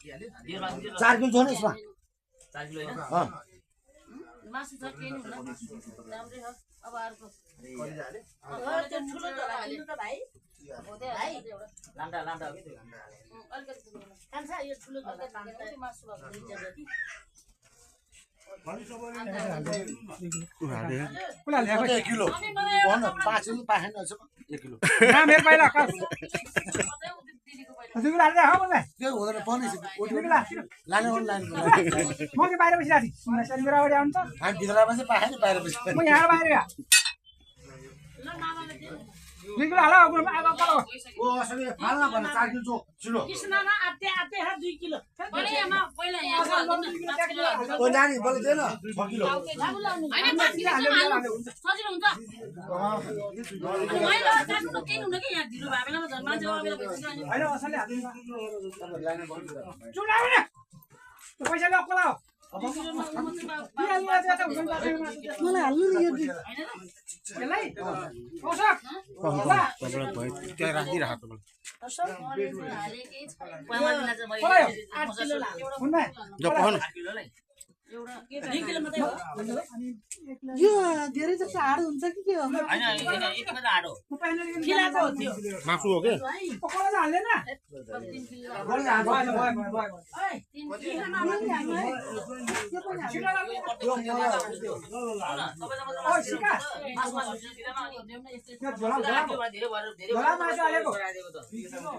4 kilo छ नि यसमा 4 किलो हैन मासु छ केही हुँदैन राम्रै हो अब अर्को कति जाले त्यो ठुलो झोला किन्नु त भाइ भाइ लाम्डा लाम्डा हो के त्यो अलिकति कान्छ यो ठुलो झोला किन्नु मासु भएको लिन्छ जति किलो भन 5 किलो पाएन 1 किलो ना मेरो पहिला हजुर लाले हो मलाई त्यो हुँदैन पनि लाने लाने म के बाहिर बसिरहेको थिएँ नसरी मेरो अगाडि आउनु त हामी भित्रमा चाहिँ पाएन बाहिर बस्छ म यहाँ बाहिर गएँ ल मामाले दिनु निको हाल अब ओ असले फाल्न भन 4 किलो छिटो कृष्णमा आते आते ह 2 किलो पहिला पहिला यहाँ ओ नानी बल देन 6 किलो हैन 5 किलो सजिलो हुन्छ अनि मैले काट्नु त केही हुन्न कि यहाँ ढिलो भए बेलामा झन् मान्छे अबेला भइसक्यो अनि हैन असले हाल्दिनु चुडाउ न पैसा ल कोला हो मलाई हाल्नु नि यो यसलाई औसक त्यहाँ राखिराख यो धेरै जस्तो हार्ड हुन्छ कि के हो हैन यति मात्र हाडो खिलाको हो त्यो मासु हो के पकाउन हाल्ने न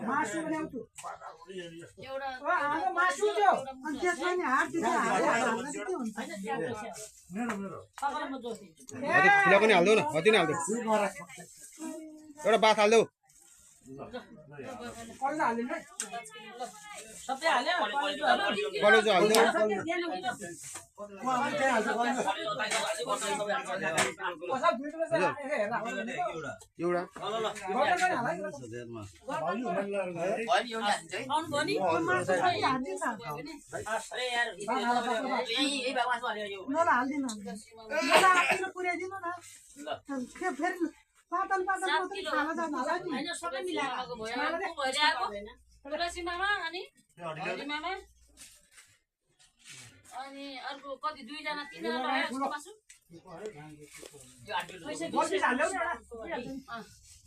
मासु बनाउँछु मासु त्यो अनि त्यसमा नि हार्ड दिन्छ हार्ड के हुन्छ खुला पनि हाल्दौ न हति नै हाल्दौ एउटा बात हाल्दौ कलेजो हाल्दिनु सबै हाल्यो कलेजो हाल्दौ एउटा पुर्याइदिनु न फेरि पातल पातल खाना जानु होला नि हैन सबै मिलाएको भयो भइरहेको तुलसी मामा अनि हरि मामा अनि अर्को कति 2 जना 3 जना भयो मासु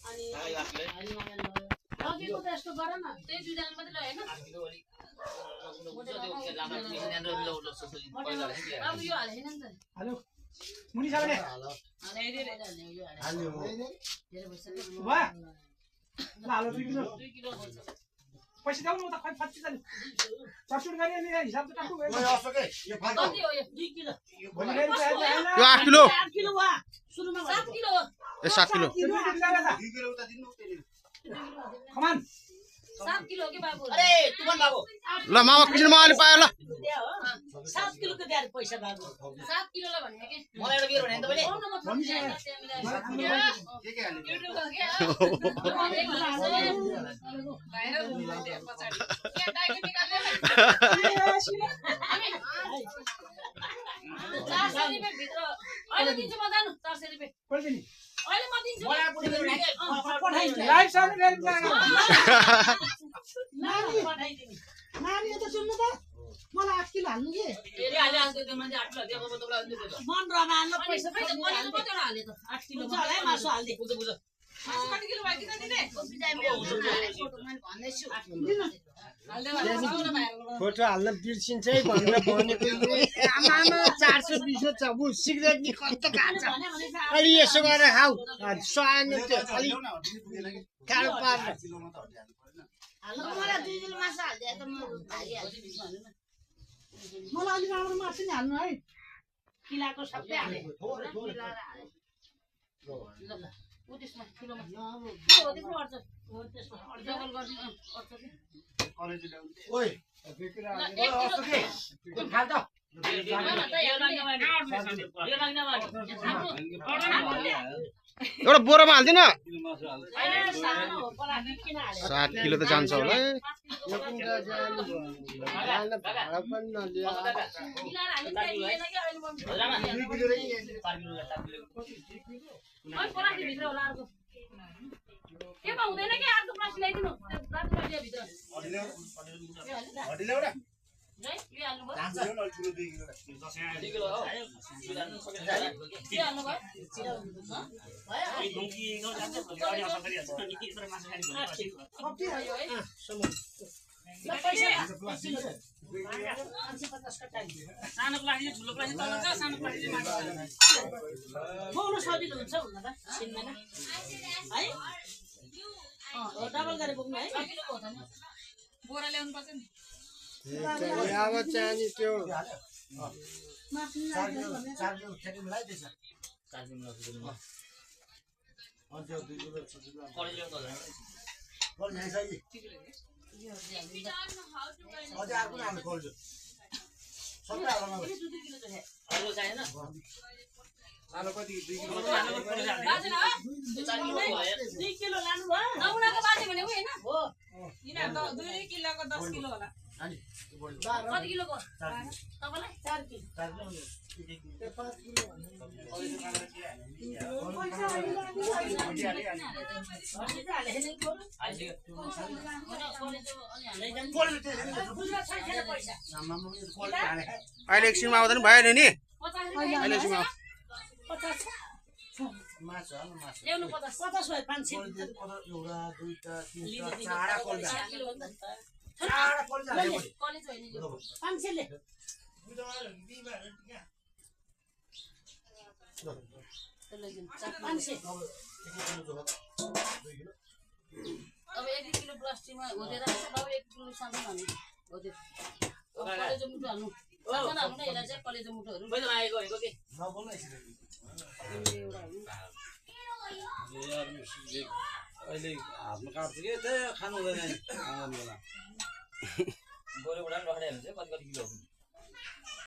अनि अघिको त यस्तो गर न त्यही 2 जना मात्रै हैन अब यो हालेन नि त हेलो मुनि साले हाल्यो वा ल हालो 2 किलो पैसा देऊ न त खै फच्ची जानु चर्चुट गरे नि हिसाब त काट्नु भयो कति हो यो 2 किलो यो 8 किलो 8 किलो वा सुरुमा 7 किलो हो ए 7 किलो कमान 7 किलो हो कि बाबु अरे तुमन बाबु ल मामा किन माले पायो ल 7 किलो को दिएर पैसा बाबु 7 किलो ल भन्ने के मलाई एउटा बियर भने तपाईले अहिले दिन्छु म जानु 400 रुपैयाँ पैसा नि अहिले म दिन्छु मलाई पुरै पठाइदिनु लाइभ साउन्ड गरेर पठाइदिनु नानी त सुन्नु त मलाई 8 किलो हाल्नु के फेरि हाले आज त्यो मान्छे 8 किलो दिएको तपाईलाई अन्त दिएको मन रमाल्नु पैसा पैसा मैले कति हाले त 8 किलो होला है मासु हाल्दे बुझ बुझ मासु कति किलो भयो किन दिने फोटो हाल्न बिर्सिन्छ है भनेर भनेको आमा 420 छ उ सिगरेट नि कस्तो खान्छ अलि यसो गरेर खाऊ सानो त्यो अलि कालो पार्छ मलाई 2 किलो मासु हाल्दे त म भागिहाल्छु मलाई अलि राम्रो मासु नि हाल्नु है किलाको सबै हाले मिलाएर हाले ल उ त्यसमा किलोमा हो त्यसमा अड्छ हो त्यसमा डबल गर्दिनु अड्छ कि ओइ खाल त एउटा बोरामा हाल्दिन 7 7 किलो त जान्छ होला केमा हुँदैन के अर्को प्लास्टिक ल्याइदिनु रातो प्लास्टिक भित्र हटिले एउटा है यो हाल्नु भयो जान्छ 2 किलो हो के हाल्नु भयो भयो है सानो प्लास्टिक ठुलो प्लास्टिक तल छ सानो प्लास्टिक माथि बोल्नु सजिलो हुन्छ हुन त छिन्दैन है डबल गरेर बोक्नु है बोरा ल्याउनु पर्छ नि अब चाहिँ त्यो 4 किलो ठ्याक्कै मिलाइदिएछ अनि त्यो 2 किलो 6 किलो कलेज ल्याउनु त बल यहाँ छ अझै अर्को नाम खोल्छु सबै हाल्नु अरू चाहिएन सानो कति 2 किलो बाजे न 2 किलो लानु भयो नमुनाको बाजे भनेको हैन हो यिनीहरु त 2 किलोको 10 किलो होला अनि कति किलोको तपाईलाई 4 किलो 4 किलो 5 किलो अहिले एकछिनमा आउँदा नि भएन नि अहिले एकछिनमा माछा माछा ल्याउनु 50 भयो 500 एउटा दुईटा तीनटा चारवटा कोल्डा 4 किलो हो नि त चारवटा कोल्डा कलेज होइन यो 500 ले अब 1 किलो प्लास्टिकमा होदेर अब 1 किलो सानो हाल्नु होदेर अब कलेजो मुटु हाल्नु सानो हाल्नु न यसलाई चाहिँ कलेजो मुटुहरु मैले आएको भनेको के नबोल्नु यसरी अहिले हातमा काट्छु कि त्यही खानु हुँदैन गोरे उडान रखडा हुन्छ कति कति किलो हो